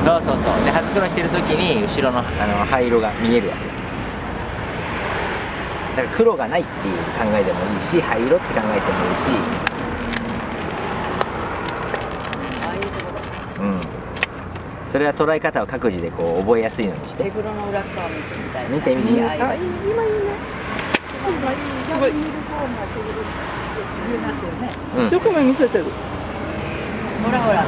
そうそうそう。で初黒してる時に後ろの灰色が見えるわけだから黒がないっていう考えでもいいし灰色って考えてもいいし、それは捉え方を各自でこう覚えやすいのにして。セグロの裏側見てみたい。見てみて。あ、今いいね。すごい見る方がセグロ見えますよね。一生懸命見せてる。ほらほら。